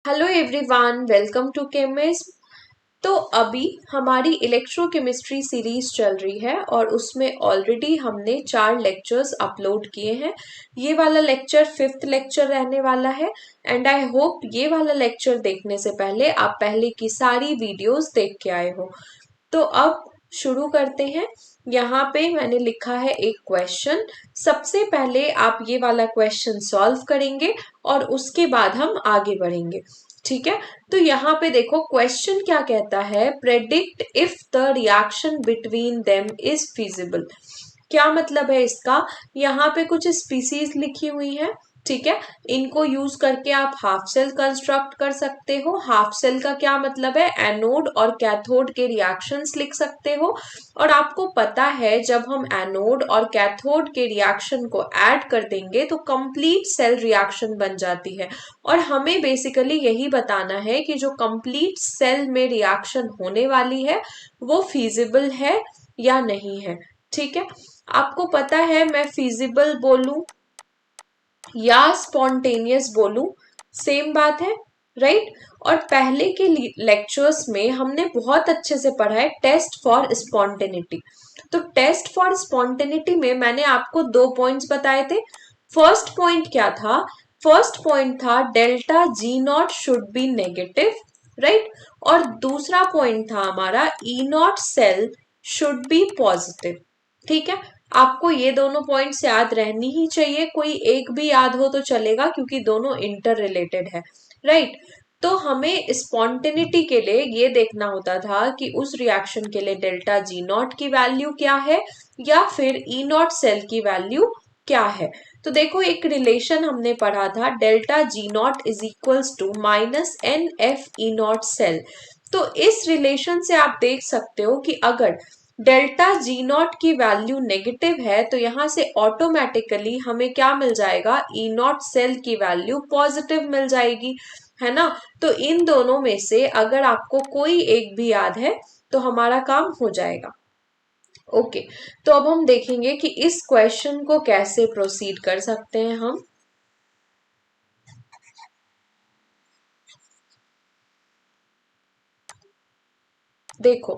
Hello everyone, welcome to chemist. तो अभी हमारी इलेक्ट्रोकेमिस्ट्री सीरीज चल रही है और उसमें ऑलरेडी हमने 4 लेक्चर्स अपलोड किए हैं। ये वाला लेक्चर 5th लेक्चर रहने वाला है एंड आई होप ये वाला लेक्चर देखने से पहले आप पहले की सारी वीडियोस देख के आए हो। तो अब शुरू करते हैं। यहाँ पे मैंने लिखा है एक क्वेश्चन। सबसे पहले आप ये वाला क्वेश्चन सॉल्व करेंगे और उसके बाद हम आगे बढ़ेंगे। ठीक है, तो यहाँ पे देखो क्वेश्चन क्या कहता है, predict if the reaction between them is feasible. क्या मतलब है इसका, यहाँ पे कुछ स्पीसीज लिखी हुई है। ठीक है, इनको यूज करके आप हाफ सेल कंस्ट्रक्ट कर सकते हो। हाफ सेल का क्या मतलब है, एनोड और कैथोड के रिएक्शंस लिख सकते हो। और आपको पता है जब हम एनोड और कैथोड के रिएक्शन को ऐड कर देंगे तो कंप्लीट सेल रिएक्शन बन जाती है। और हमें बेसिकली यही बताना है कि जो कंप्लीट सेल में रिएक्शन होने वाली है वो फीजिबल है या नहीं है। ठीक है, आपको पता है मैं फीजिबल बोलूं या स्पॉन्टेनियस बोलूं, सेम बात है, राइट। और पहले के लेक्चर्स में हमने बहुत अच्छे से पढ़ा है टेस्ट फॉर स्पॉन्टेनिटी। तो टेस्ट फॉर स्पॉन्टेनिटी में मैंने आपको 2 पॉइंट्स बताए थे। फर्स्ट पॉइंट क्या था, फर्स्ट पॉइंट था delta G naught should be negative, right. और दूसरा पॉइंट था हमारा E not cell should be positive. ठीक है, आपको ये दोनों पॉइंट्स याद रहनी ही चाहिए, कोई एक भी याद हो तो चलेगा क्योंकि दोनों इंटर रिलेटेड है, राइट। तो हमें स्पॉन्टेनिटी के लिए ये देखना होता था कि उस रिएक्शन के लिए डेल्टा जी नॉट की वैल्यू क्या है या फिर ई नॉट सेल की वैल्यू क्या है। तो देखो एक रिलेशन हमने पढ़ा था, delta G not is equals to minus N F E not cell. तो इस रिलेशन से आप देख सकते हो कि अगर डेल्टा जी नॉट की वैल्यू नेगेटिव है तो यहां से ऑटोमेटिकली हमें क्या मिल जाएगा, ई नॉट सेल की वैल्यू पॉजिटिव मिल जाएगी, है ना। तो इन दोनों में से अगर आपको कोई एक भी याद है तो हमारा काम हो जाएगा। ओके, तो अब हम देखेंगे कि इस क्वेश्चन को कैसे प्रोसीड कर सकते हैं हम। देखो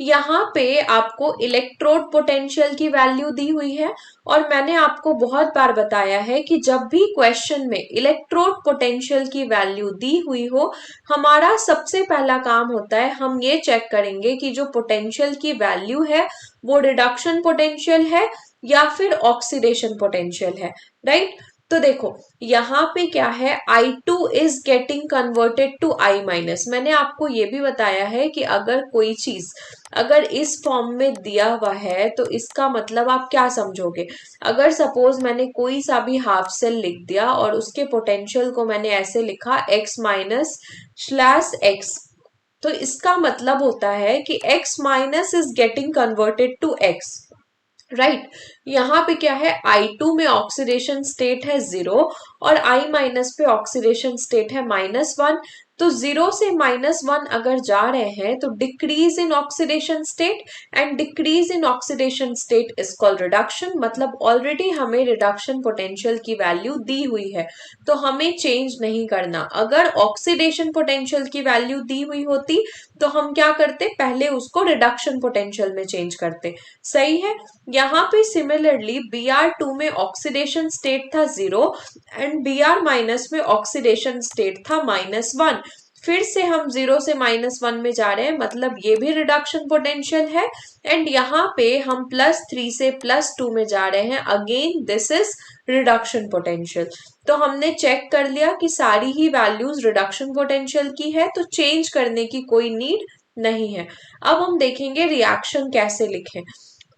यहाँ पे आपको इलेक्ट्रोड पोटेंशियल की वैल्यू दी हुई है और मैंने आपको बहुत बार बताया है कि जब भी क्वेश्चन में इलेक्ट्रोड पोटेंशियल की वैल्यू दी हुई हो, हमारा सबसे पहला काम होता है हम ये चेक करेंगे कि जो पोटेंशियल की वैल्यू है वो रिडक्शन पोटेंशियल है या फिर ऑक्सीडेशन पोटेंशियल है, राइट। तो देखो यहाँ पे क्या है, I2 is getting converted to I minus. मैंने आपको ये भी बताया है कि अगर कोई चीज अगर इस फॉर्म में दिया हुआ है तो इसका मतलब आप क्या समझोगे। अगर सपोज मैंने कोई सा भी हाफ सेल लिख दिया और उसके पोटेंशियल को मैंने ऐसे लिखा x माइनस स्लैश x, तो इसका मतलब होता है कि x minus is getting converted to x, right. यहाँ पे क्या है, I2 में ऑक्सीडेशन स्टेट है 0 और I माइनस पे ऑक्सीडेशन स्टेट है -1। तो 0 से -1 अगर जा रहे हैं तो decrease in oxidation state and decrease in oxidation state is called reduction. मतलब ऑलरेडी हमें रिडक्शन पोटेंशियल की वैल्यू दी हुई है तो हमें चेंज नहीं करना। अगर ऑक्सीडेशन पोटेंशियल की वैल्यू दी हुई होती तो हम क्या करते, पहले उसको रिडक्शन पोटेंशियल में चेंज करते। सही है। यहाँ पे सिमिलरली Br2 में ऑक्सीडेशन स्टेट था 0 एंड Br माइनस में ऑक्सीडेशन स्टेट था -1। फिर से हम 0 से -1 में जा रहे हैं, मतलब ये भी रिडक्शन पोटेंशियल है। एंड यहाँ पे हम +3 से +2 में जा रहे हैं, again this is reduction potential. तो हमने चेक कर लिया कि सारी ही वैल्यूज रिडक्शन पोटेंशियल की है तो चेंज करने की कोई नीड नहीं है। अब हम देखेंगे रिएक्शन कैसे लिखें।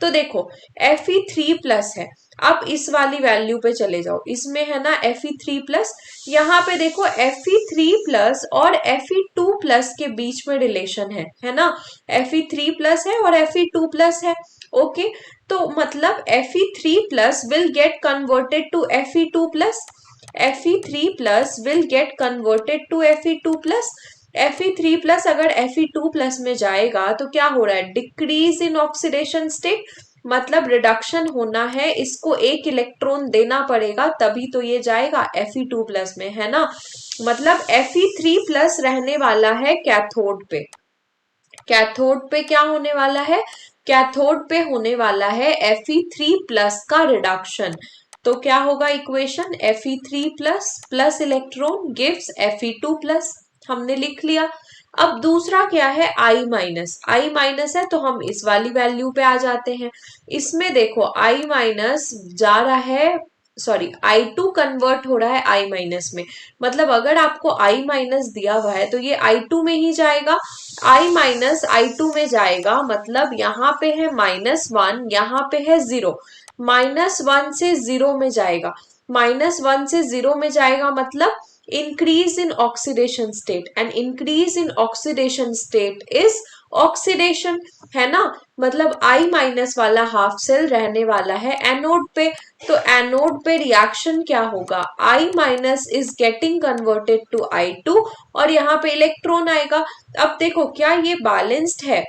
तो देखो Fe3+ है, आप इस वाली वैल्यू पे चले जाओ, इसमें है ना Fe3+। यहाँ पे देखो Fe3+ और Fe2+ के बीच में रिलेशन है ना। Fe3+ है और Fe2+ है। ओके, तो मतलब Fe3+ will get converted to Fe2+, Fe3+ will get converted to Fe2+। Fe3+ अगर Fe2+ में जाएगा तो क्या हो रहा है, डिक्रीज इन ऑक्सीडेशन स्टेट मतलब रिडक्शन होना है, इसको एक इलेक्ट्रॉन देना पड़ेगा तभी तो ये जाएगा Fe2+ में, है ना। मतलब Fe3+ रहने वाला है कैथोड पे। कैथोड पे क्या होने वाला है, कैथोड पे होने वाला है Fe3+ का रिडक्शन। तो क्या होगा equation, Fe3+ plus electron gives Fe2+, हमने लिख लिया। अब दूसरा क्या है, I-, है तो हम इस वाली वैल्यू पे आ जाते हैं। इसमें देखो I- जा रहा है, सॉरी I2 कन्वर्ट हो रहा है I- में। मतलब अगर आपको I- दिया हुआ है तो ये I2 में ही जाएगा, I- I2 में जाएगा। मतलब यहाँ पे है -1, यहाँ पे है 0, -1 से 0 में जाएगा, -1 से 0 में जाएगा मतलब increase in oxidation state, and increase in oxidation state is oxidation, है ना। मतलब I- वाला हाफ सेल रहने वाला है एनोड पे। तो एनोड पे रिएक्शन क्या होगा, I- is getting converted to I2 और यहाँ पे इलेक्ट्रॉन आएगा। अब देखो क्या ये बैलेंस्ड है,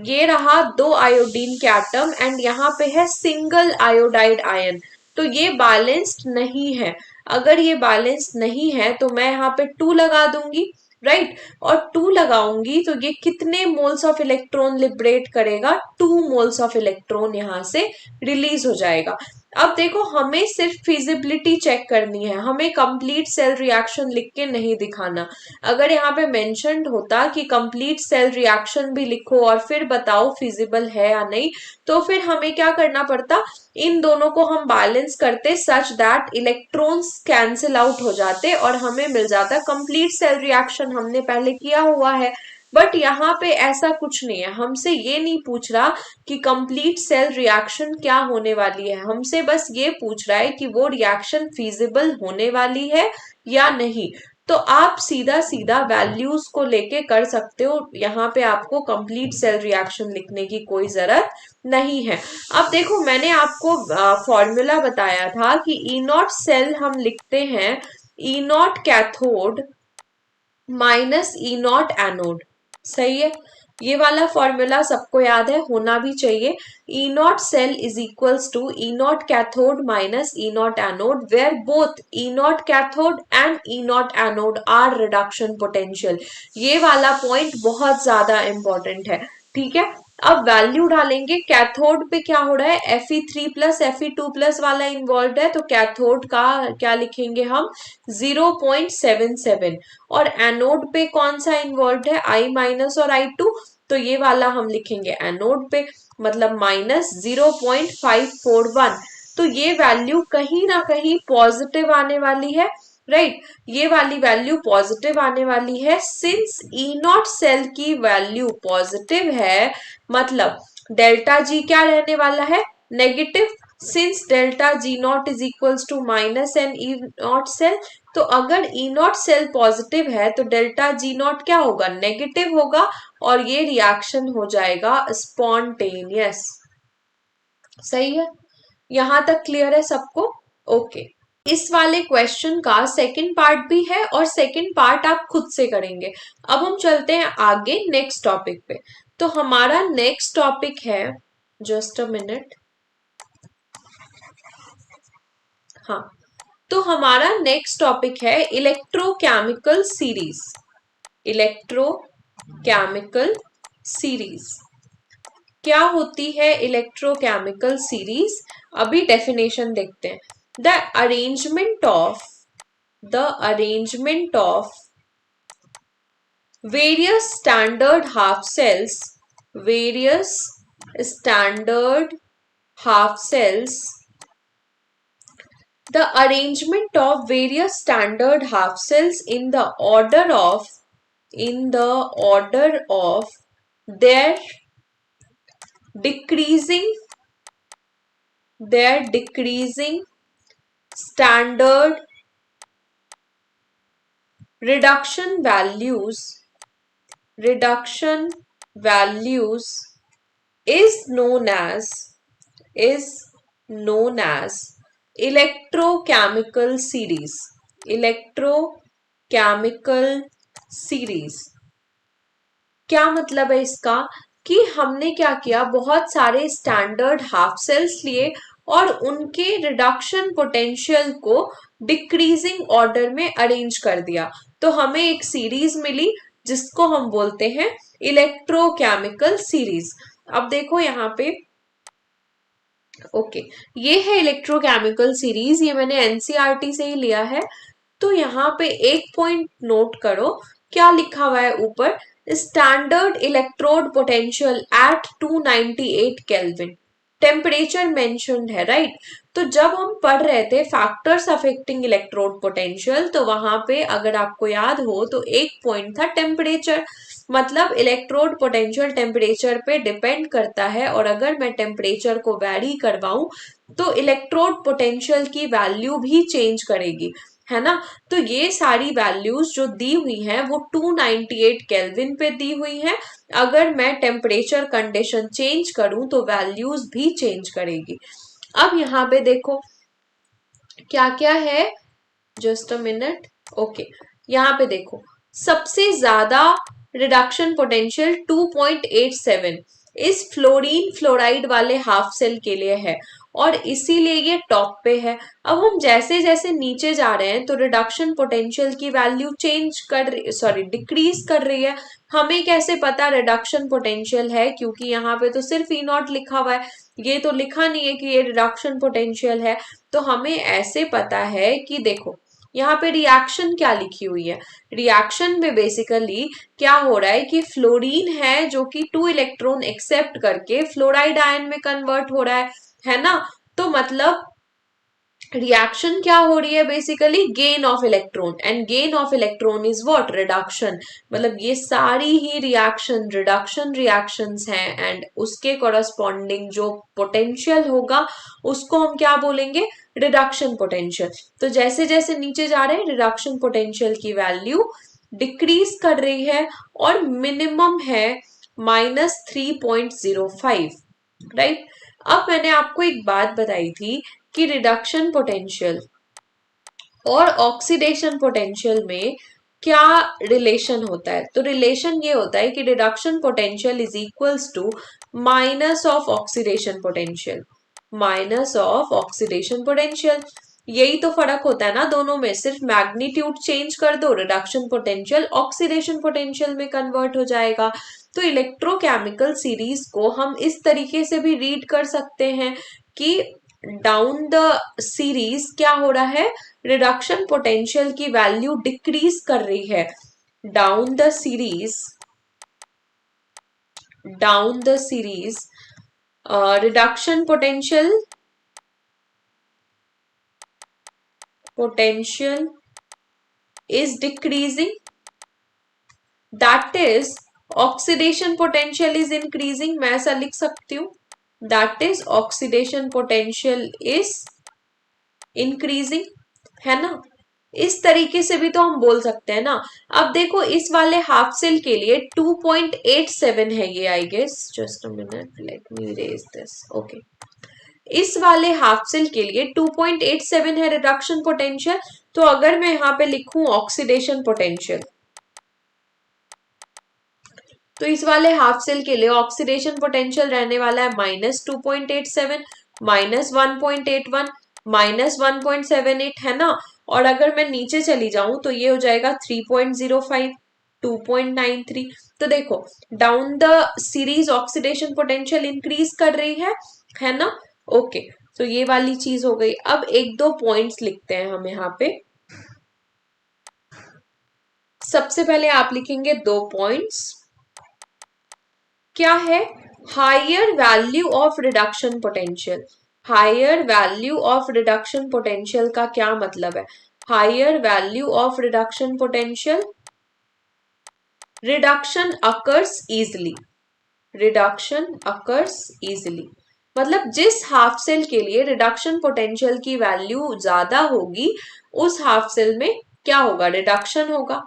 ये रहा 2 आयोडीन के एटम एंड यहाँ पे है सिंगल आयोडाइड आयन, तो ये बैलेंस्ड नहीं है। अगर ये बैलेंस्ड नहीं है तो मैं यहाँ पे 2 लगा दूंगी, राइट। और 2 लगाऊंगी तो ये कितने मोल्स ऑफ इलेक्ट्रॉन लिबरेट करेगा, 2 मोल्स ऑफ इलेक्ट्रॉन यहाँ से रिलीज हो जाएगा। अब देखो हमें सिर्फ फिजिबिलिटी चेक करनी है, हमें कंप्लीट सेल रिएक्शन लिख के नहीं दिखाना। अगर यहाँ पे मेंशन्ड होता कि कंप्लीट सेल रिएक्शन भी लिखो और फिर बताओ फिजिबल है या नहीं, तो फिर हमें क्या करना पड़ता, इन दोनों को हम बैलेंस करते such that electrons cancel out हो जाते और हमें मिल जाता कंप्लीट सेल रिएक्शन, हमने पहले किया हुआ है। बट यहाँ पे ऐसा कुछ नहीं है, हमसे ये नहीं पूछ रहा कि कंप्लीट सेल रिएक्शन क्या होने वाली है, हमसे बस ये पूछ रहा है कि वो रिएक्शन फीजिबल होने वाली है या नहीं। तो आप सीधा सीधा वैल्यूज को लेके कर सकते हो, यहाँ पे आपको कंप्लीट सेल रिएक्शन लिखने की कोई जरूरत नहीं है। अब देखो मैंने आपको फॉर्मूला बताया था कि E0 सेल हम लिखते हैं E0 कैथोड -E0 एनोड, सही है। ये वाला फॉर्मूला सबको याद है, होना भी चाहिए। E0 cell is equals to E0 cathode -E0 anode, where both E0 cathode and E0 anode are reduction potential. ये वाला पॉइंट बहुत ज्यादा इंपॉर्टेंट है, ठीक है। अब वैल्यू डालेंगे, कैथोड पे क्या हो रहा है, Fe3+ Fe2+ वाला इन्वॉल्व है, तो कैथोड का क्या लिखेंगे हम, 0.77। और एनोड पे कौन सा इन्वॉल्व है, I- और I2, तो ये वाला हम लिखेंगे एनोड पे, मतलब -0.541। तो ये वैल्यू कहीं ना कहीं पॉजिटिव आने वाली है, राइट। ये वाली वैल्यू पॉजिटिव आने वाली है, सिंस E0 सेल की वैल्यू पॉजिटिव है, मतलब डेल्टा जी क्या रहने वाला है, negative. Since delta G0 is equals to minus N E0 cell, तो अगर E0 सेल पॉजिटिव है तो डेल्टा G0 क्या होगा, नेगेटिव होगा, और ये रिएक्शन हो जाएगा स्पॉन्टेनियस। सही है, यहां तक क्लियर है सबको, ओके। इस वाले क्वेश्चन का सेकंड पार्ट भी है और सेकंड पार्ट आप खुद से करेंगे। अब हम चलते हैं आगे नेक्स्ट टॉपिक पे। तो हमारा नेक्स्ट टॉपिक है, जस्ट अ मिनट, हाँ, तो हमारा नेक्स्ट टॉपिक है इलेक्ट्रोकेमिकल सीरीज। इलेक्ट्रोकेमिकल सीरीज क्या होती है, इलेक्ट्रोकेमिकल सीरीज अभी डेफिनेशन देखते हैं। The arrangement of the arrangement of various standard half cells various standard half cells the arrangement of various standard half cells in the order of their decreasing standard reduction values is known as is known as electrochemical series electrochemical series क्या मतलब है इसका, कि हमने क्या किया, बहुत सारे स्टैंडर्ड हाफ सेल्स लिए और उनके रिडक्शन पोटेंशियल को डिक्रीजिंग ऑर्डर में अरेंज कर दिया। तो हमें एक सीरीज मिली जिसको हम बोलते हैं इलेक्ट्रोकेमिकल सीरीज। अब देखो यहाँ पे, ओके, ये है इलेक्ट्रोकेमिकल सीरीज, ये मैंने एनसीईआरटी से ही लिया है। तो यहाँ पे एक पॉइंट नोट करो, क्या लिखा हुआ है ऊपर, standard electrode potential at 298 kelvin, temperature mentioned है, राइट। तो जब हम पढ़ रहे थे फैक्टर्स अफेक्टिंग इलेक्ट्रोड पोटेंशियल, तो वहां पे अगर आपको याद हो तो एक पॉइंट था टेम्परेचर। मतलब इलेक्ट्रोड पोटेंशियल टेम्परेचर पे डिपेंड करता है, और अगर मैं टेम्परेचर को वैरी करवाऊं तो इलेक्ट्रोड पोटेंशियल की वैल्यू भी चेंज करेगी, है ना। तो ये सारी वैल्यूज जो दी हुई हैं वो 298 केल्विन पे दी हुई हैं। अगर मैं टेम्परेचर कंडीशन चेंज करूं तो वैल्यूज भी चेंज करेगी। अब यहाँ पे देखो क्या क्या है, जस्ट अ मिनट, ओके, यहाँ पे देखो सबसे ज्यादा रिडक्शन पोटेंशियल 2.87 इस फ्लोरीन फ्लोराइड वाले हाफ सेल के लिए है, और इसीलिए ये टॉप पे है। अब हम जैसे जैसे नीचे जा रहे हैं तो रिडक्शन पोटेंशियल की वैल्यू चेंज कर रही, सॉरी डिक्रीज कर रही है। हमें कैसे पता रिडक्शन पोटेंशियल है, क्योंकि यहाँ पे तो सिर्फ ई नॉट लिखा हुआ है, ये तो लिखा नहीं है कि ये रिडक्शन पोटेंशियल है। तो हमें ऐसे पता है कि देखो यहाँ पे रिएक्शन क्या लिखी हुई है, रिएक्शन में बेसिकली क्या हो रहा है कि फ्लोरीन है जो कि 2 इलेक्ट्रॉन एक्सेप्ट करके फ्लोराइड आयन में कन्वर्ट हो रहा है ना। तो मतलब रिएक्शन क्या हो रही है, basically gain of electron, and gain of electron is what, reduction. मतलब ये सारी ही रिएक्शन रिडक्शन रिएक्शंस हैं, एंड उसके कॉरस्पॉन्डिंग जो पोटेंशियल होगा उसको हम क्या बोलेंगे, रिडक्शन पोटेंशियल। तो जैसे जैसे नीचे जा रहे हैं रिडक्शन पोटेंशियल की वैल्यू डिक्रीज कर रही है, और मिनिमम है -3.05, राइट। अब मैंने आपको एक बात बताई थी कि रिडक्शन पोटेंशियल और ऑक्सीडेशन पोटेंशियल में क्या रिलेशन होता है। तो रिलेशन ये होता है कि reduction potential is equals to minus of oxidation potential, minus of oxidation potential. यही तो फर्क होता है ना दोनों में, सिर्फ मैग्नीट्यूड चेंज कर दो, रिडक्शन पोटेंशियल ऑक्सीडेशन पोटेंशियल में कन्वर्ट हो जाएगा। तो इलेक्ट्रोकेमिकल सीरीज को हम इस तरीके से भी रीड कर सकते हैं कि डाउन द सीरीज क्या हो रहा है, रिडक्शन पोटेंशियल की वैल्यू डिक्रीज कर रही है। Down the series, down the series reduction potential is decreasing, that is oxidation potential is increasing, मैं ऐसा लिख सकती हूँ, that is oxidation potential is increasing, है ना। इस तरीके से भी तो हम बोल सकते हैं ना। अब देखो इस वाले हाफ सेल के लिए 2.87 है ये, I guess, just a minute, let me erase this, okay. इस वाले हाफ सेल के लिए 2.87 है रिडक्शन पोटेंशियल। तो अगर मैं यहाँ पे लिखूं ऑक्सीडेशन पोटेंशियल, तो इस वाले हाफ सेल के लिए ऑक्सीडेशन पोटेंशियल रहने वाला है -2.87, -1.81, -1.78, है ना। और अगर मैं नीचे चली जाऊं तो ये हो जाएगा 3.05, 2.93। तो देखो down the series oxidation potential increase कर रही है ना। ओके, तो ये वाली चीज हो गई। अब एक दो पॉइंट्स लिखते हैं हम यहाँ पे। सबसे पहले आप लिखेंगे 2 पॉइंट्स, क्या है, higher value of reduction potential. Higher value of reduction potential का क्या मतलब है, higher value of reduction potential, reduction occurs easily, reduction occurs easily. मतलब जिस हाफ सेल के लिए रिडक्शन पोटेंशियल की वैल्यू ज्यादा होगी उस हाफ सेल में क्या होगा, रिडक्शन होगा,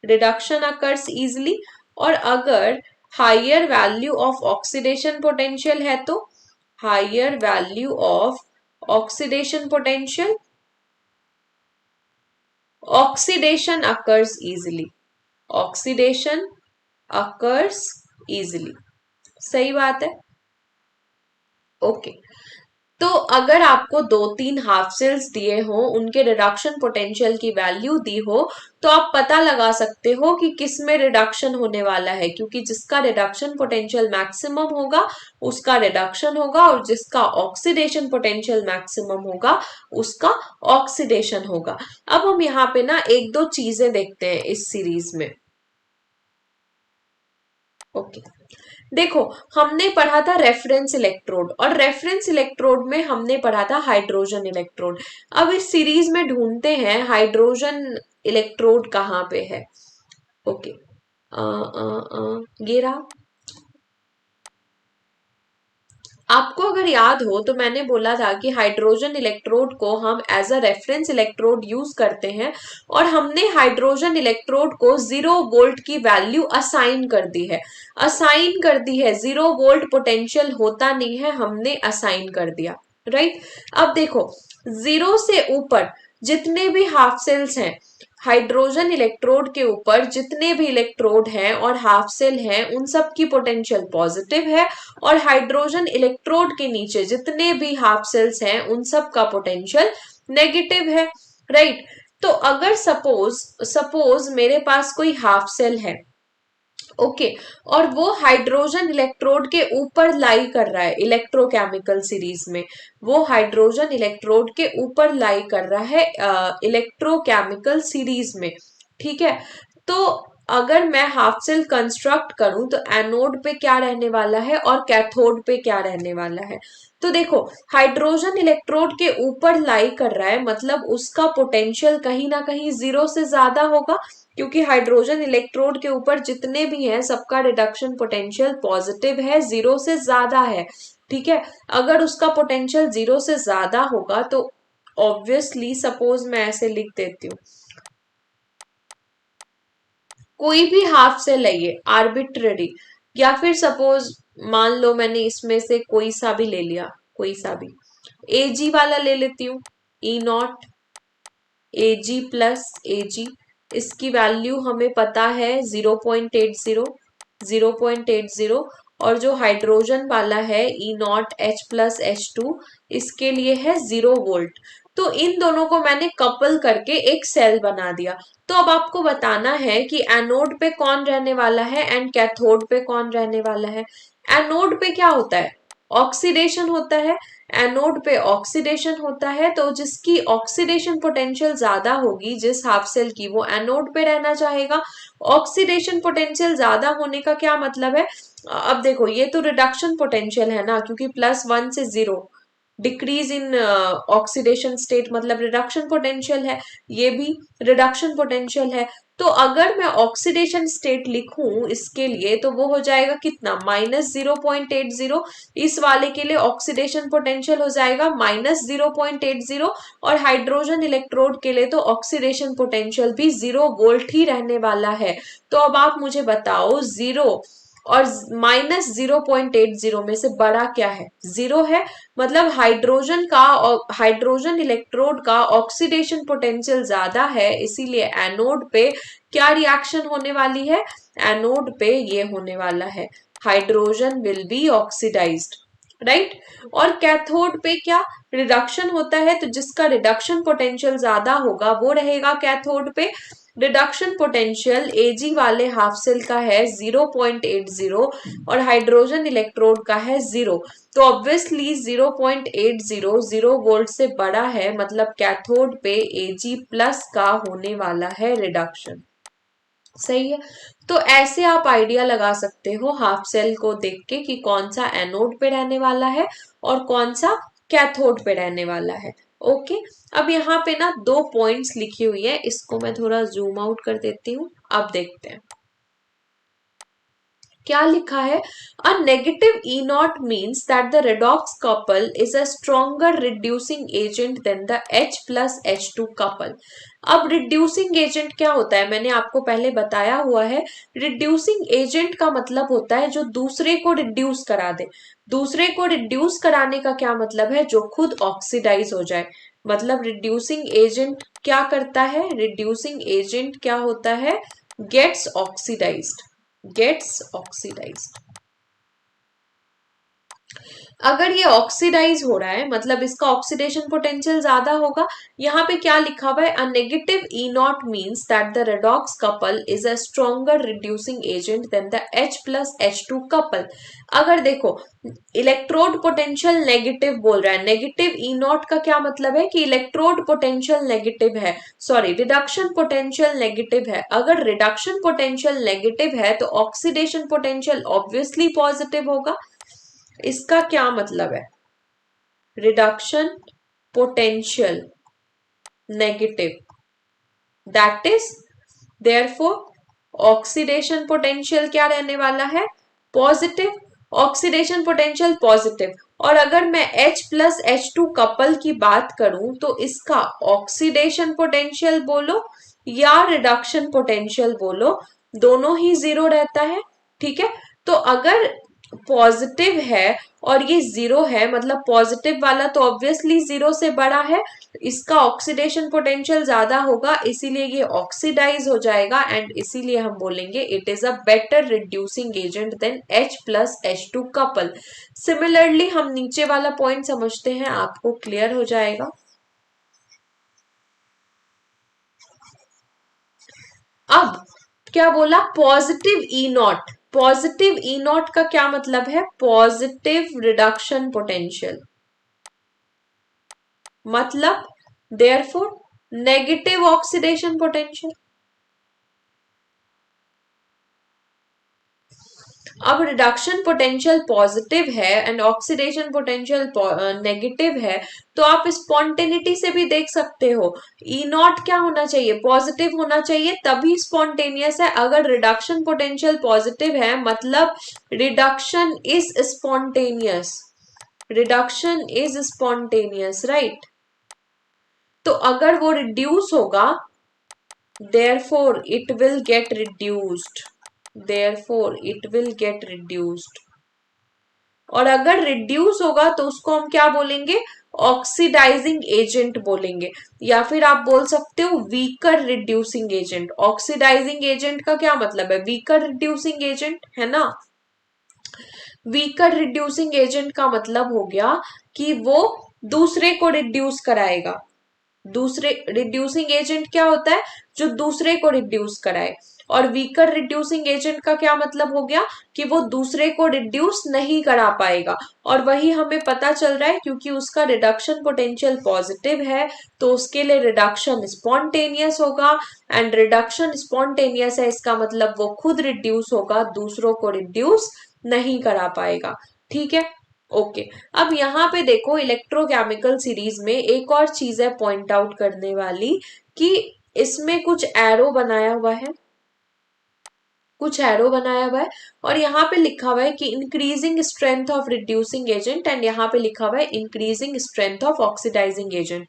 रिडक्शन अकर्स इजिली। और अगर higher value of oxidation potential है तो higher value of oxidation potential, oxidation occurs easily, oxidation occurs easily. सही बात है। ओके। तो अगर आपको दो तीन हाफ सेल्स दिए हो, उनके रिडक्शन पोटेंशियल की वैल्यू दी हो, तो आप पता लगा सकते हो कि किस में रिडक्शन होने वाला है, क्योंकि जिसका रिडक्शन पोटेंशियल मैक्सिमम होगा उसका रिडक्शन होगा, और जिसका ऑक्सीडेशन पोटेंशियल मैक्सिमम होगा उसका ऑक्सीडेशन होगा। अब हम यहाँ पे ना एक दो चीजें देखते हैं इस सीरीज में। ओके। देखो, हमने पढ़ा था रेफरेंस इलेक्ट्रोड, और रेफरेंस इलेक्ट्रोड में हमने पढ़ा था हाइड्रोजन इलेक्ट्रोड। अब इस सीरीज में ढूंढते हैं हाइड्रोजन इलेक्ट्रोड कहाँ पे है। ओके। ये रहा। आपको अगर याद हो तो मैंने बोला था कि हाइड्रोजन इलेक्ट्रोड को हम as a reference electrode use करते हैं, और हमने हाइड्रोजन इलेक्ट्रोड को 0 वोल्ट की वैल्यू असाइन कर दी है। असाइन कर दी है, 0 वोल्ट पोटेंशियल होता नहीं है, हमने असाइन कर दिया। राइट। अब देखो, 0 से ऊपर जितने भी हाफ सेल्स हैं, हाइड्रोजन इलेक्ट्रोड के ऊपर जितने भी इलेक्ट्रोड हैं और हाफ सेल हैं, उन सब की पोटेंशियल पॉजिटिव है, और हाइड्रोजन इलेक्ट्रोड के नीचे जितने भी हाफ सेल्स हैं उन सब का पोटेंशियल नेगेटिव है। राइट। तो अगर सपोज सपोज मेरे पास कोई हाफ सेल है, ओके, और वो हाइड्रोजन इलेक्ट्रोड के ऊपर लाई कर रहा है इलेक्ट्रोकेमिकल सीरीज में, वो हाइड्रोजन इलेक्ट्रोड के ऊपर लाई कर रहा है इलेक्ट्रोकेमिकल सीरीज में। ठीक है। तो अगर मैं हाफ सेल कंस्ट्रक्ट करूं तो एनोड पे क्या रहने वाला है और कैथोड पे क्या रहने वाला है। तो देखो, हाइड्रोजन इलेक्ट्रोड के ऊपर लाई कर रहा है, मतलब उसका पोटेंशियल कहीं ना कहीं 0 से ज्यादा होगा, क्योंकि हाइड्रोजन इलेक्ट्रोड के ऊपर जितने भी हैं सबका रिडक्शन पोटेंशियल पॉजिटिव है, 0 से ज्यादा है। ठीक है। अगर उसका पोटेंशियल 0 से ज्यादा होगा तो ऑब्वियसली, सपोज मैं ऐसे लिख देती हूँ, कोई भी हाफ सेल है ये आर्बिट्ररी, या फिर सपोज मान लो मैंने इसमें से कोई सा भी ले लिया, कोई सा भी एजी वाला ले लेती हूँ, E0 एजी प्लस एजी, इसकी वैल्यू हमें पता है 0.80, 0.80, और जो हाइड्रोजन वाला है E0H+H2, इसके लिए है 0 वोल्ट। तो इन दोनों को मैंने कपल करके एक सेल बना दिया। तो अब आपको बताना है कि एनोड पे कौन रहने वाला है एंड कैथोड पे कौन रहने वाला है। एनोड पे क्या होता है, ऑक्सीडेशन होता है। एनोड पे ऑक्सीडेशन होता है, तो जिसकी ऑक्सीडेशन पोटेंशियल ज्यादा होगी, जिस हाफ सेल की, वो एनोड पे रहना चाहेगा। ऑक्सीडेशन पोटेंशियल ज्यादा होने का क्या मतलब है, अब देखो ये तो रिडक्शन पोटेंशियल है ना, क्योंकि +1 से 0, डिक्रीज इन ऑक्सीडेशन स्टेट मतलब रिडक्शन पोटेंशियल है, ये भी रिडक्शन पोटेंशियल है। तो अगर मैं ऑक्सीडेशन स्टेट लिखूं इसके लिए, तो वो हो जाएगा कितना, -0.80। इस वाले के लिए ऑक्सीडेशन पोटेंशियल हो जाएगा -0.80, और हाइड्रोजन इलेक्ट्रोड के लिए तो ऑक्सीडेशन पोटेंशियल भी 0 वोल्ट ही रहने वाला है। तो अब आप मुझे बताओ, 0 और -0.80 में से बड़ा क्या है, 0 है। मतलब हाइड्रोजन का और हाइड्रोजन इलेक्ट्रोड का ऑक्सीडेशन पोटेंशियल ज्यादा है, इसीलिए एनोड पे क्या रिएक्शन होने वाली है, एनोड पे ये होने वाला है, hydrogen will be oxidised. Right. और कैथोड पे क्या रिडक्शन होता है, तो जिसका रिडक्शन पोटेंशियल ज्यादा होगा वो रहेगा कैथोड पे। रिडक्शन पोटेंशियल एजी वाले हाफ सेल का है 0.80, और हाइड्रोजन इलेक्ट्रोड का है 0। तो ऑब्वियसली 0.80 0 वोल्ट से बड़ा है, मतलब कैथोड पे Ag+ का होने वाला है रिडक्शन। सही है। तो ऐसे आप आइडिया लगा सकते हो हाफ सेल को देख के कि कौन सा एनोड पे रहने वाला है और कौन सा कैथोड पे रहने वाला है। ओके। अब यहाँ पे ना दो पॉइंट्स लिखी हुई है, इसको मैं थोड़ा जूम आउट कर देती हूँ। अब देखते हैं क्या लिखा है। A negative E0 means that the redox couple is a stronger reducing agent than the H+H2 couple. अब रिड्यूसिंग एजेंट क्या होता है, मैंने आपको पहले बताया हुआ है। रिड्यूसिंग एजेंट का मतलब होता है जो दूसरे को रिड्यूस करा दे। दूसरे को रिड्यूस कराने का क्या मतलब है, जो खुद ऑक्सीडाइज हो जाए। मतलब रिड्यूसिंग एजेंट क्या करता है, रिड्यूसिंग एजेंट क्या होता है, गेट्स ऑक्सीडाइज्ड, गेट्स ऑक्सीडाइज्ड। अगर ये ऑक्सीडाइज हो रहा है मतलब इसका ऑक्सीडेशन पोटेंशियल ज्यादा होगा। यहाँ पे क्या लिखा हुआ है, a negative E naught means that the redox couple is a stronger reducing agent than the H+H2 couple. अगर देखो इलेक्ट्रोड पोटेंशियल नेगेटिव बोल रहा है, नेगेटिव ई नॉट का क्या मतलब है कि इलेक्ट्रोड पोटेंशियल नेगेटिव है, सॉरी रिडक्शन पोटेंशियल नेगेटिव है। अगर रिडक्शन पोटेंशियल नेगेटिव है तो ऑक्सीडेशन पोटेंशियल ऑब्वियसली पॉजिटिव होगा। इसका क्या मतलब है, reduction potential negative, that is therefore oxidation potential क्या रहने वाला है, पॉजिटिव। Oxidation potential positive. और अगर मैं H+H2 कपल की बात करूं तो इसका ऑक्सीडेशन पोटेंशियल बोलो या रिडक्शन पोटेंशियल बोलो, दोनों ही जीरो रहता है। ठीक है, तो अगर पॉजिटिव है और ये जीरो है मतलब पॉजिटिव वाला तो ऑब्वियसली जीरो से बड़ा है, इसका ऑक्सीडेशन पोटेंशियल ज्यादा होगा, इसीलिए ये ऑक्सीडाइज हो जाएगा एंड इसीलिए हम बोलेंगे it is a better reducing agent than H+H2 couple. Similarly हम नीचे वाला पॉइंट समझते हैं, आपको क्लियर हो जाएगा। अब क्या बोला, positive E not, positive E not का क्या मतलब है, पॉजिटिव रिडक्शन पोटेंशियल, मतलब देयरफॉर नेगेटिव ऑक्सीडेशन पोटेंशियल। अब रिडक्शन पोटेंशियल पॉजिटिव है एंड ऑक्सीडेशन पोटेंशियल नेगेटिव है, तो आप स्पॉन्टेनिटी से भी देख सकते हो, ई नॉट क्या होना चाहिए, पॉजिटिव होना चाहिए, तभी स्पॉन्टेनियस है। अगर रिडक्शन पोटेंशियल पॉजिटिव है मतलब reduction is spontaneous, reduction is spontaneous, right. तो अगर वो रिड्यूस होगा therefore it will get reduced, therefore it will get reduced। और अगर रिड्यूस होगा तो उसको हम क्या बोलेंगे, ऑक्सीडाइजिंग एजेंट बोलेंगे, या फिर आप बोल सकते हो weaker reducing agent. Oxidising agent का क्या मतलब है, वीकर रिड्यूसिंग एजेंट, है ना। वीकर रिड्यूसिंग एजेंट का मतलब हो गया कि वो दूसरे को रिड्यूस कराएगा। दूसरे रिड्यूसिंग एजेंट क्या होता है, जो दूसरे को रिड्यूस कराए। और वीकर रिड्यूसिंग एजेंट का क्या मतलब हो गया कि वो दूसरे को रिड्यूस नहीं करा पाएगा। और वही हमें पता चल रहा है क्योंकि उसका रिडक्शन पोटेंशियल पॉजिटिव है तो उसके लिए रिडक्शन स्पॉन्टेनियस होगा, एंड रिडक्शन स्पॉन्टेनियस है इसका मतलब वो खुद रिड्यूस होगा, दूसरों को रिड्यूस नहीं करा पाएगा। ठीक है, ओके। अब यहाँ पे देखो इलेक्ट्रोकेमिकल सीरीज में एक और चीज है पॉइंट आउट करने वाली, कि इसमें कुछ एरो बनाया हुआ है, कुछ एरो बनाया हुआ है, और यहाँ पे लिखा हुआ है कि increasing strength of reducing agent, and यहाँ पे लिखा हुआ है increasing strength of oxidising agent.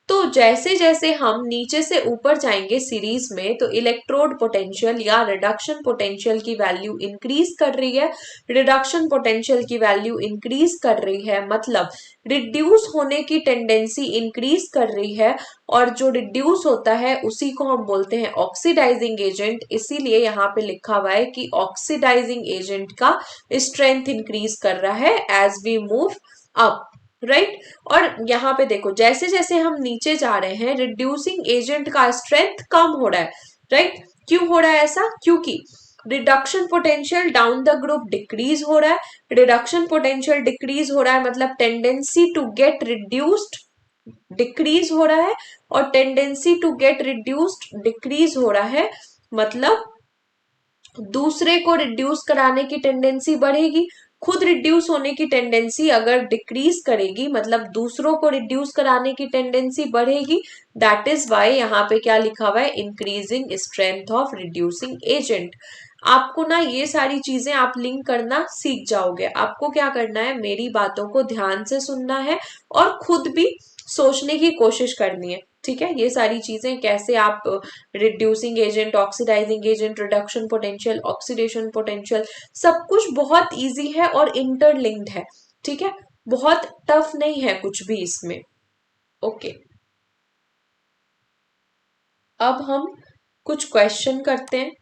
तो जैसे जैसे हम नीचे से ऊपर जाएंगे सीरीज में तो इलेक्ट्रोड पोटेंशियल या रिडक्शन पोटेंशियल की वैल्यू इंक्रीज कर रही है, रिडक्शन पोटेंशियल की वैल्यू इंक्रीज कर रही है, मतलब रिड्यूस होने की टेंडेंसी इंक्रीज कर रही है। और जो रिड्यूस होता है उसी को हम बोलते हैं ऑक्सीडाइजिंग एजेंट, इसीलिए यहाँ पे लिखा हुआ है कि ऑक्सीडाइजिंग एजेंट का स्ट्रेंथ इंक्रीज कर रहा है as we move up, right. और यहाँ पे देखो जैसे जैसे हम नीचे जा रहे हैं रिड्यूसिंग एजेंट का स्ट्रेंथ कम हो रहा है, राइट। क्यों हो रहा है ऐसा, क्योंकि reduction potential down the group decrease हो रहा है। रिडक्शन पोटेंशियल डिक्रीज हो रहा है मतलब tendency to get reduced decrease हो रहा है, और tendency to get reduced decrease हो रहा है मतलब दूसरे को रिड्यूस कराने की टेंडेंसी बढ़ेगी। खुद रिड्यूस होने की टेंडेंसी अगर डिक्रीज करेगी मतलब दूसरों को रिड्यूस कराने की टेंडेंसी बढ़ेगी। दैट इज वाई यहाँ पे क्या लिखा हुआ है, increasing strength of reducing agent. आपको ना ये सारी चीजें आप लिंक करना सीख जाओगे। आपको क्या करना है, मेरी बातों को ध्यान से सुनना है और खुद भी सोचने की कोशिश करनी है। ठीक है, ये सारी चीजें कैसे आप reducing agent, oxidising agent, reduction potential, oxidation potential, सब कुछ बहुत इजी है और इंटरलिंक्ड है। ठीक है, बहुत टफ नहीं है कुछ भी इसमें। ओके, अब हम कुछ क्वेश्चन करते हैं।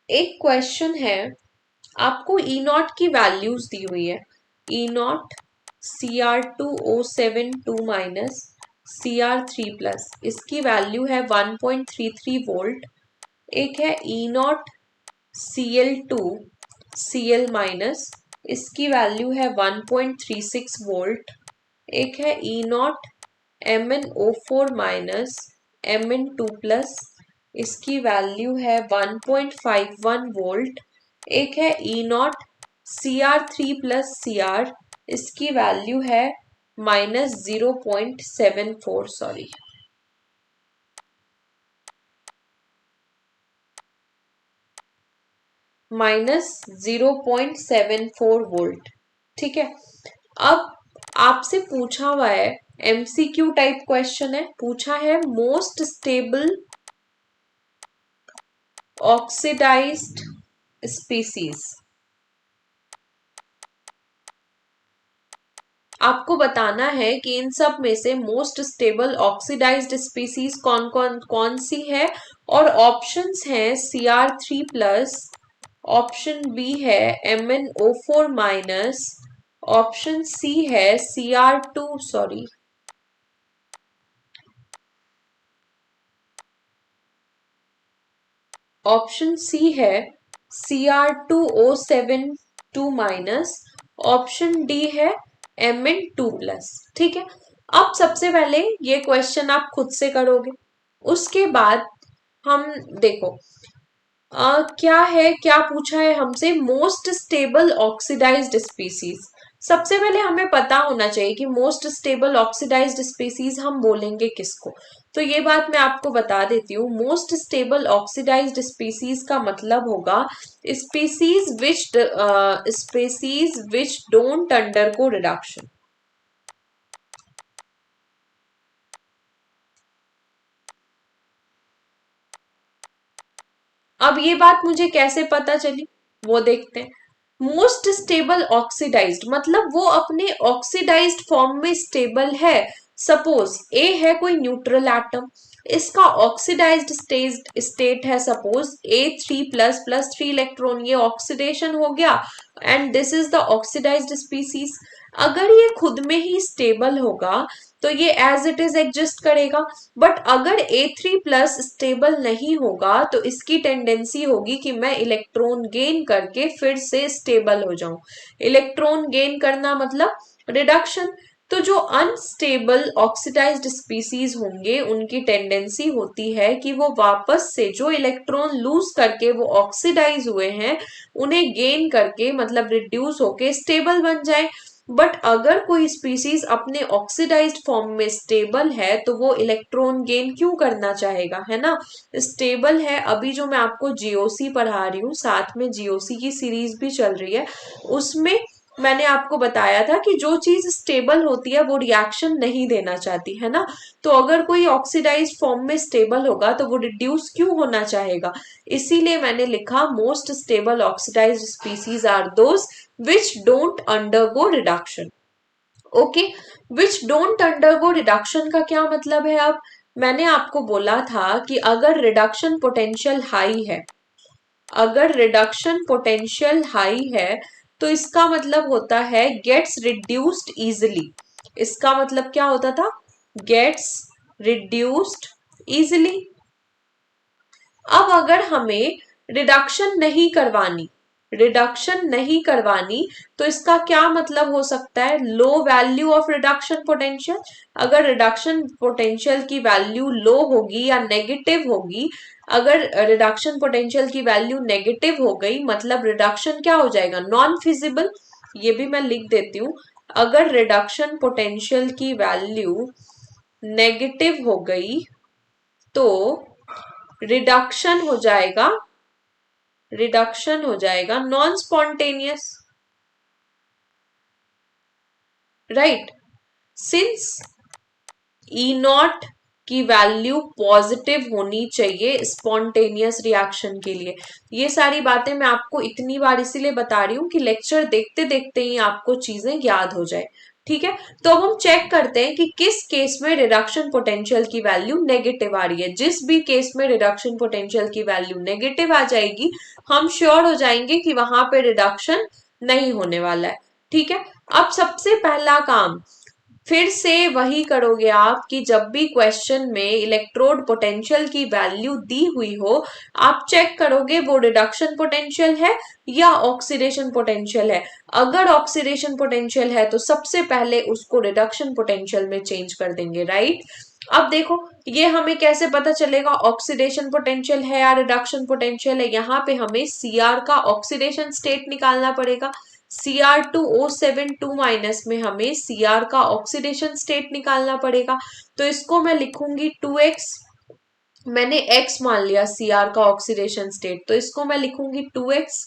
एक क्वेश्चन है, आपको ई नॉट की वैल्यूज दी हुई है, E naught Cr2O7 2 minus Cr3 plus, इसकी वैल्यू है 1.33 वोल्ट। एक है ई नॉट Cl2 माइनस, इसकी वैल्यू है 1.36 वोल्ट। एक है E naught MnO4 minus Mn2 plus, इसकी वैल्यू है 1.51 वोल्ट। एक है E naught Cr3 plus Cr, इसकी वैल्यू है -0.74, सॉरी -0.74 वोल्ट। ठीक है, अब आपसे पूछा हुआ है, एमसीक्यू टाइप क्वेश्चन है, पूछा है मोस्ट स्टेबल ऑक्सीडाइज्ड स्पीसीज। आपको बताना है कि इन सब में से मोस्ट स्टेबल ऑक्सीडाइज्ड स्पीसीज कौन कौन कौन सी है, और ऑप्शंस हैं Cr3 प्लस, ऑप्शन बी है MnO4 माइनस, ऑप्शन सी है Cr2, सॉरी ऑप्शन सी है Cr2O7 2 माइनस, ऑप्शन डी है Mn2 प्लस। ठीक है, अब सबसे पहले ये क्वेश्चन आप खुद से करोगे, उसके बाद हम देखो क्या है, क्या पूछा है हमसे, मोस्ट स्टेबल ऑक्सीडाइज्ड स्पीसीज। सबसे पहले हमें पता होना चाहिए कि मोस्ट स्टेबल ऑक्सीडाइज्ड स्पीसीज हम बोलेंगे किसको। तो ये बात मैं आपको बता देती हूँ, मोस्ट स्टेबल ऑक्सीडाइज्ड स्पीसीज का मतलब होगा species which don't undergo reduction. अब ये बात मुझे कैसे पता चली, वो देखते हैं। मोस्ट स्टेबल ऑक्सीडाइज्ड मतलब वो अपने ऑक्सीडाइज्ड फॉर्म में स्टेबल है। सपोज ए है कोई न्यूट्रल एटम, इसका ऑक्सीडाइज्ड स्टेट है सपोज A3++3 इलेक्ट्रॉन, ये ऑक्सीडेशन हो गया and this is the oxidised species. अगर ये खुद में ही स्टेबल होगा तो ये एज इट इज एग्जिस्ट करेगा, बट अगर A3+ स्टेबल नहीं होगा तो इसकी टेंडेंसी होगी कि मैं इलेक्ट्रॉन गेन करके फिर से स्टेबल हो जाऊं। इलेक्ट्रॉन गेन करना मतलब रिडक्शन। तो जो अनस्टेबल ऑक्सीडाइज्ड स्पीसीज होंगे उनकी टेंडेंसी होती है कि वो वापस से जो इलेक्ट्रॉन लूज करके वो ऑक्सीडाइज हुए हैं उन्हें गेन करके मतलब रिड्यूस होके स्टेबल बन जाए। बट अगर कोई स्पीसीज अपने ऑक्सीडाइज्ड फॉर्म में स्टेबल है तो वो इलेक्ट्रॉन गेन क्यों करना चाहेगा, है ना। स्टेबल है, अभी जो मैं आपको जीओसी पढ़ा रही हूँ, साथ में जीओसी की सीरीज भी चल रही है, उसमें मैंने आपको बताया था कि जो चीज स्टेबल होती है वो रिएक्शन नहीं देना चाहती, है ना। तो अगर कोई ऑक्सीडाइज फॉर्म में स्टेबल होगा तो वो रिड्यूस क्यों होना चाहेगा, इसीलिए मैंने लिखा most stable oxidised species are those which don't undergo reduction। Okay, which don't undergo reduction का क्या मतलब है। अब मैंने आपको बोला था कि अगर रिडक्शन पोटेंशियल हाई है, अगर रिडक्शन पोटेंशियल हाई है तो इसका मतलब होता है गेट्स रिड्यूस्ड इजिली। इसका मतलब क्या होता था, गेट्स रिड्यूस्ड इजिली। अब अगर हमें रिडक्शन नहीं करवानी, रिडक्शन नहीं करवानी तो इसका क्या मतलब हो सकता है, low value of reduction potential. अगर रिडक्शन पोटेंशियल की वैल्यू लो होगी या नेगेटिव होगी, अगर रिडक्शन पोटेंशियल की वैल्यू नेगेटिव हो गई मतलब रिडक्शन क्या हो जाएगा, नॉन फिजिबल। ये भी मैं लिख देती हूँ, अगर रिडक्शन पोटेंशियल की वैल्यू नेगेटिव हो गई तो रिडक्शन हो जाएगा, रिडक्शन हो जाएगा non spontaneous, right. Since E not की वैल्यू पॉजिटिव होनी चाहिए स्पॉन्टेनियस रिएक्शन के लिए। ये सारी बातें मैं आपको इतनी बार इसीलिए बता रही हूँ कि लेक्चर देखते देखते ही आपको चीजें याद हो जाए। ठीक है, तो अब हम चेक करते हैं कि किस केस में रिडक्शन पोटेंशियल की वैल्यू नेगेटिव आ रही है। जिस भी केस में रिडक्शन पोटेंशियल की वैल्यू नेगेटिव आ जाएगी, हम श्योर हो जाएंगे कि वहां पे रिडक्शन नहीं होने वाला है। ठीक है, अब सबसे पहला काम फिर से वही करोगे आप कि जब भी क्वेश्चन में इलेक्ट्रोड पोटेंशियल की वैल्यू दी हुई हो, आप चेक करोगे वो रिडक्शन पोटेंशियल है या ऑक्सीडेशन पोटेंशियल है। अगर ऑक्सीडेशन पोटेंशियल है तो सबसे पहले उसको रिडक्शन पोटेंशियल में चेंज कर देंगे, राइट। अब देखो ये हमें कैसे पता चलेगा ऑक्सीडेशन पोटेंशियल है या रिडक्शन पोटेंशियल है। यहाँ पे हमें सीआर का ऑक्सीडेशन स्टेट निकालना पड़ेगा। Cr2O7 माइनस में हमें Cr का ऑक्सीडेशन स्टेट निकालना पड़ेगा। तो इसको मैं लिखूंगी 2x, मैंने x मान लिया Cr का ऑक्सीडेशन स्टेट, तो इसको मैं लिखूंगी 2x।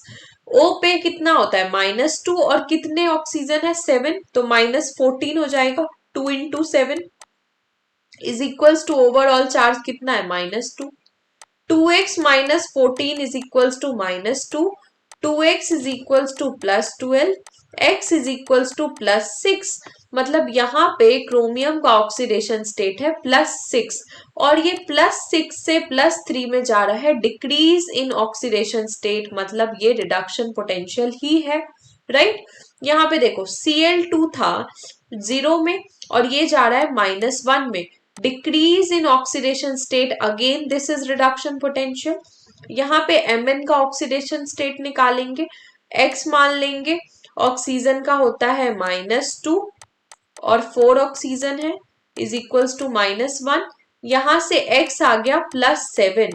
O पे कितना होता है -2 और कितने ऑक्सीजन है 7, तो -14 हो जाएगा। 2 into 7 is equals to overall charge कितना है -2। 2x minus 14 is equals to -2, 2x is equals to +12, x is equals to +6। मतलब यहाँ पे क्रोमियम का ऑक्सीडेशन स्टेट है +6 और ये +6 से +3 में जा रहा है, डिक्रीज इन ऑक्सीडेशन स्टेट, मतलब ये रिडक्शन पोटेंशियल ही है, राइट। यहाँ पे देखो Cl2 था 0 में और ये जा रहा है -1 में, decrease in oxidation state, again this is reduction potential. यहाँ पे Mn का ऑक्सीडेशन स्टेट निकालेंगे, x मान लेंगे, ऑक्सीजन का होता है -2 और 4 ऑक्सीजन है इज इक्वल्स टू -1, यहां से x आ गया +7,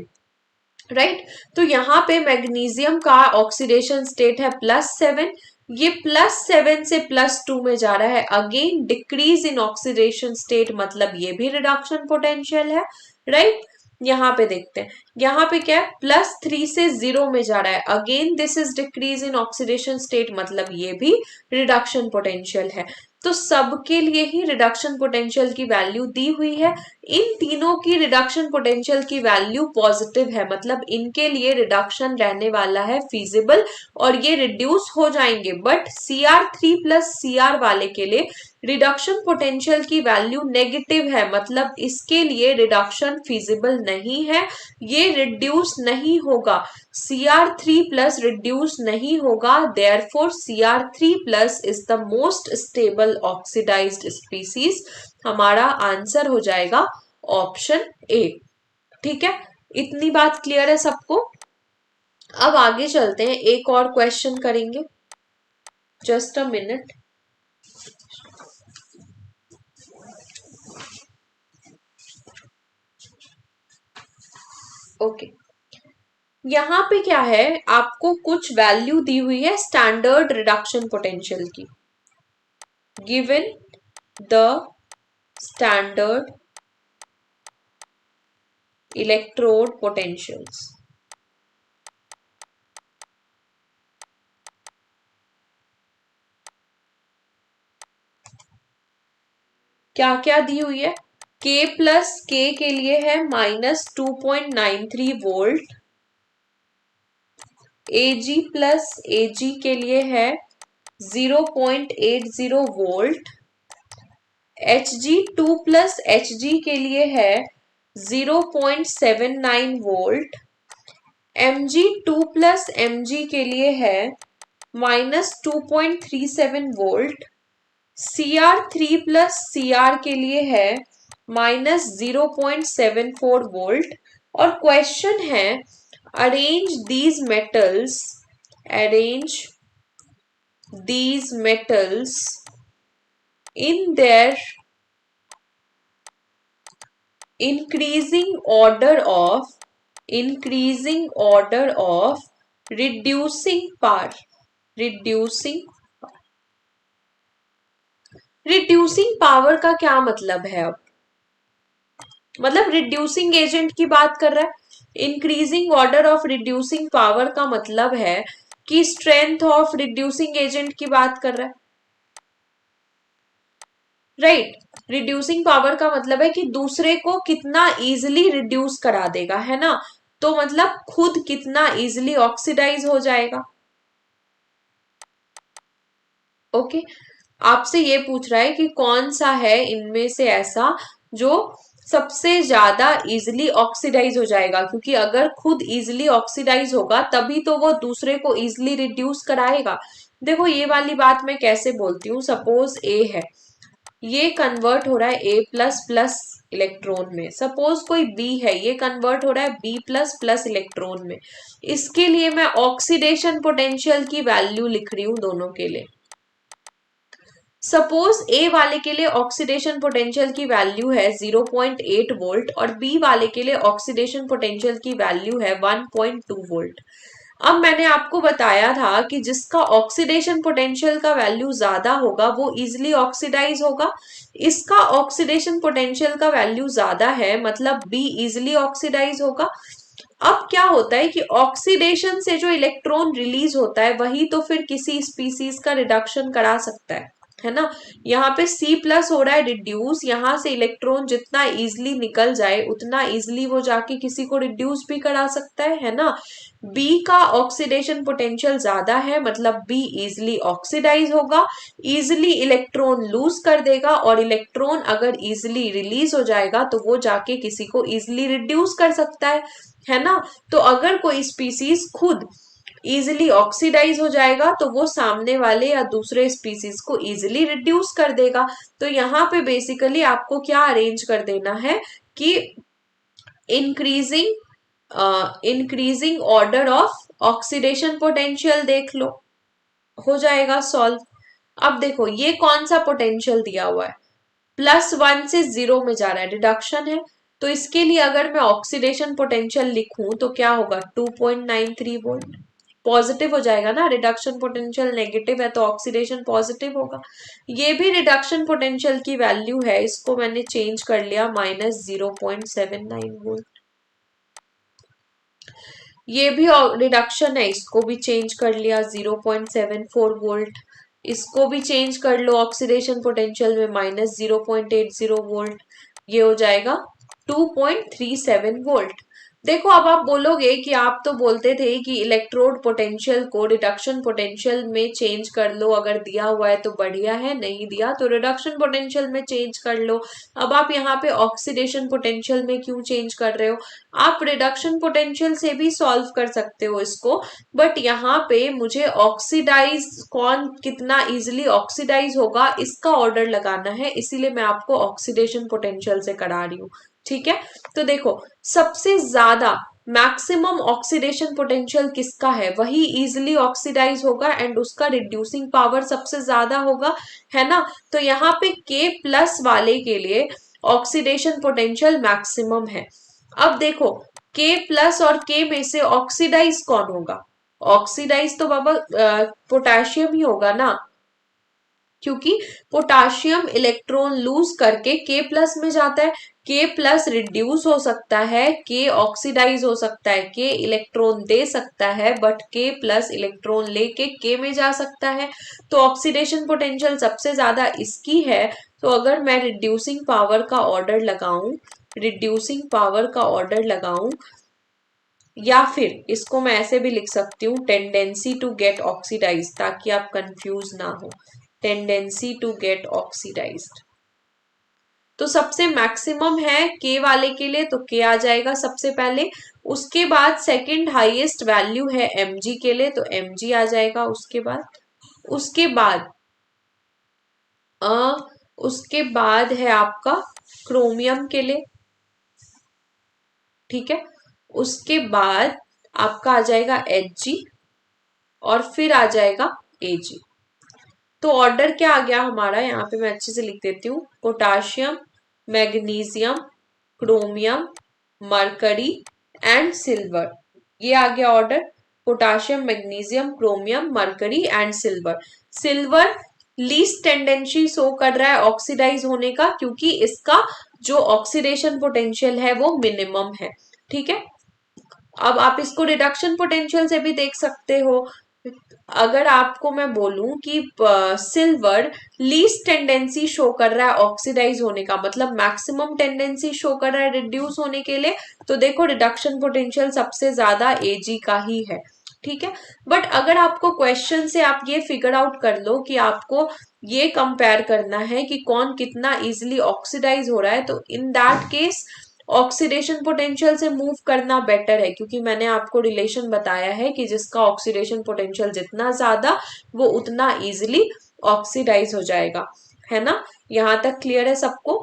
राइट। तो यहाँ पे मैग्नीशियम का ऑक्सीडेशन स्टेट है +7, ये +7 से +2 में जा रहा है, again decrease in oxidation state, मतलब ये भी रिडक्शन पोटेंशियल है, राइट। यहाँ पे देखते हैं, यहाँ पे क्या है +3 से 0 में जा रहा है, again this is decrease in oxidation state, मतलब ये भी रिडक्शन पोटेंशियल है। तो सबके लिए ही रिडक्शन पोटेंशियल की वैल्यू दी हुई है। इन तीनों की रिडक्शन पोटेंशियल की वैल्यू पॉजिटिव है, मतलब इनके लिए रिडक्शन रहने वाला है फिजिबल और ये रिड्यूस हो जाएंगे। बट Cr3 प्लस Cr वाले के लिए रिडक्शन पोटेंशियल की वैल्यू नेगेटिव है, मतलब इसके लिए रिडक्शन फिजिबल नहीं है, ये रिड्यूस नहीं होगा। Cr3 प्लस रिड्यूस नहीं होगा, therefore Cr3 plus is the most stable oxidised species. हमारा आंसर हो जाएगा ऑप्शन ए। ठीक है, इतनी बात क्लियर है सबको। अब आगे चलते हैं, एक और क्वेश्चन करेंगे, जस्ट अ मिनट। ओके, यहाँ पे क्या है, आपको कुछ वैल्यू दी हुई है स्टैंडर्ड रिडक्शन पोटेंशियल की। Given the standard electrode potentials, क्या क्या दी हुई है। K प्लस के लिए है -2.93 वोल्ट, Ag प्लस Ag के लिए है 0.80 वोल्ट, Hg2 प्लस Hg के लिए है 0.79 वोल्ट, Mg2 प्लस Mg के लिए है -2.37 वोल्ट, Cr3 प्लस Cr के लिए है -0.74 वोल्ट। और क्वेश्चन है arrange these metals, arrange these metals in their increasing order of reducing power, reducing power का क्या मतलब है। अब मतलब रिड्यूसिंग एजेंट की बात कर रहा है। Increasing order of reducing power का मतलब है कि स्ट्रेंथ ऑफ रिड्यूसिंग एजेंट की बात कर रहा है, राइट। रिड्यूसिंग पावर का मतलब है कि दूसरे को कितना इजिली रिड्यूस करा देगा, है ना। तो मतलब खुद कितना इजिली ऑक्सीडाइज हो जाएगा। ओके, आपसे ये पूछ रहा है कि कौन सा है इनमें से ऐसा जो सबसे ज्यादा इजिली ऑक्सीडाइज हो जाएगा, क्योंकि अगर खुद इजिली ऑक्सीडाइज होगा तभी तो वो दूसरे को इजिली रिड्यूस कराएगा। देखो ये वाली बात मैं कैसे बोलती हूँ, सपोज ए है, ये कन्वर्ट हो रहा है ए प्लस प्लस इलेक्ट्रॉन में, सपोज कोई बी है, ये कन्वर्ट हो रहा है बी प्लस प्लस इलेक्ट्रॉन में। इसके लिए मैं ऑक्सीडेशन पोटेंशियल की वैल्यू लिख रही हूँ दोनों के लिए। सपोज ए वाले के लिए ऑक्सीडेशन पोटेंशियल की वैल्यू है 0.8 वोल्ट और बी वाले के लिए ऑक्सीडेशन पोटेंशियल की वैल्यू है 1.2 वोल्ट। अब मैंने आपको बताया था कि जिसका ऑक्सीडेशन पोटेंशियल का वैल्यू ज्यादा होगा वो इजिली ऑक्सीडाइज होगा। इसका ऑक्सीडेशन पोटेंशियल का वैल्यू ज्यादा है, मतलब बी इजिली ऑक्सीडाइज होगा। अब क्या होता है कि ऑक्सीडेशन से जो इलेक्ट्रॉन रिलीज होता है वही तो फिर किसी स्पीसीज का रिडक्शन करा सकता है ना। यहाँ पे C प्लस हो रहा है रिड्यूस, यहाँ से इलेक्ट्रॉन जितना इजिली निकल जाए उतना इजिली वो जाके किसी को रिड्यूस भी करा सकता है ना। B का ऑक्सीडेशन पोटेंशियल ज्यादा है, मतलब B इजिली ऑक्सीडाइज होगा, इजिली इलेक्ट्रॉन लूज कर देगा, और इलेक्ट्रॉन अगर इजिली रिलीज हो जाएगा तो वो जाके किसी को इजिली रिड्यूस कर सकता है ना। तो अगर कोई स्पीसीज खुद इजिली ऑक्सीडाइज हो जाएगा तो वो सामने वाले या दूसरे स्पीसीज को इजिली रिड्यूस कर देगा। तो यहाँ पे बेसिकली आपको क्या अरेंज कर देना है कि increasing order of oxidation potential देख लो, हो जाएगा सॉल्व। अब देखो ये कौन सा पोटेंशियल दिया हुआ है, +1 से 0 में जा रहा है, रिडक्शन है। तो इसके लिए अगर मैं ऑक्सीडेशन पोटेंशियल लिखूं तो क्या होगा, 2.93 वोल्ट। पॉजिटिव हो जाएगा ना, रिडक्शन पोटेंशियल नेगेटिव है तो ऑक्सीडेशन पॉजिटिव होगा। ये भी रिडक्शन पोटेंशियल की वैल्यू है, इसको मैंने चेंज कर लिया -0.79 वोल्ट। ये भी रिडक्शन है, इसको भी चेंज कर लिया 0.74 वोल्ट। इसको भी चेंज कर लो ऑक्सीडेशन पोटेंशियल में -0.80 वोल्ट, ये हो जाएगा 2.37 वोल्ट। देखो अब आप बोलोगे कि आप तो बोलते थे कि इलेक्ट्रोड पोटेंशियल को रिडक्शन पोटेंशियल में चेंज कर लो, अगर दिया हुआ है तो बढ़िया है, नहीं दिया तो रिडक्शन पोटेंशियल में चेंज कर लो। अब आप यहाँ पे ऑक्सीडेशन पोटेंशियल में क्यों चेंज कर रहे हो, आप रिडक्शन पोटेंशियल से भी सॉल्व कर सकते हो इसको, बट यहाँ पे मुझे ऑक्सीडाइज कौन कितना इजिली ऑक्सीडाइज होगा इसका ऑर्डर लगाना है, इसीलिए मैं आपको ऑक्सीडेशन पोटेंशियल से करा रही हूँ। ठीक है, तो देखो सबसे ज्यादा मैक्सिमम ऑक्सीडेशन पोटेंशियल किसका है, वही इजिली ऑक्सीडाइज होगा एंड उसका रिड्यूसिंग पावर सबसे ज्यादा होगा, है ना। तो यहाँ पे K प्लस वाले के लिए ऑक्सीडेशन पोटेंशियल मैक्सिमम है। अब देखो K प्लस और K में से ऑक्सीडाइज कौन होगा, ऑक्सीडाइज तो बाबा पोटेशियम ही होगा ना, क्योंकि पोटाशियम इलेक्ट्रॉन लूज करके K प्लस में जाता है। K प्लस रिड्यूस हो सकता है, K ऑक्सीडाइज हो सकता है, K इलेक्ट्रॉन दे सकता है, बट K प्लस इलेक्ट्रॉन लेके K में जा सकता है। तो ऑक्सीडेशन पोटेंशियल सबसे ज्यादा इसकी है। तो अगर मैं रिड्यूसिंग पावर का ऑर्डर लगाऊं, या फिर इसको मैं ऐसे भी लिख सकती हूँ, टेंडेंसी टू गेट ऑक्सीडाइज, ताकि आप कंफ्यूज ना हो, टेंडेंसी टू गेट ऑक्सीडाइज्ड। तो सबसे मैक्सिमम है के वाले के लिए, तो के आ जाएगा सबसे पहले। उसके बाद सेकंड हाईएस्ट वैल्यू है mg के लिए, तो mg आ जाएगा उसके बाद। उसके बाद उसके बाद है आपका क्रोमियम के लिए, ठीक है। उसके बाद आपका आ जाएगा Hg और फिर आ जाएगा Ag। तो ऑर्डर क्या आ गया हमारा, यहाँ पे मैं अच्छे से लिख देती हूँ, potassium, magnesium, chromium, mercury and silver. ये आ गया order, potassium, magnesium, chromium, mercury and silver. Silver least tendency show कर रहा है ऑक्सीडाइज होने का, क्योंकि इसका जो ऑक्सीडेशन पोटेंशियल है वो मिनिमम है, ठीक है। अब आप इसको रिडक्शन पोटेंशियल से भी देख सकते हो। अगर आपको मैं बोलूं कि सिल्वर लीस्ट टेंडेंसी शो कर रहा है ऑक्सीडाइज होने का, मतलब मैक्सिमम टेंडेंसी शो कर रहा है रिड्यूस होने के लिए, तो देखो रिडक्शन पोटेंशियल सबसे ज्यादा Ag का ही है, ठीक है। बट अगर आपको क्वेश्चन से आप ये फिगर आउट कर लो कि आपको ये कंपेयर करना है कि कौन कितना इजिली ऑक्सीडाइज हो रहा है, तो in that case oxidation potential से मूव करना बेटर है, क्योंकि मैंने आपको रिलेशन बताया है कि जिसका ऑक्सीडेशन पोटेंशियल जितना ज्यादा वो उतना इजिली ऑक्सीडाइज हो जाएगा, है ना। यहाँ तक क्लियर है सबको।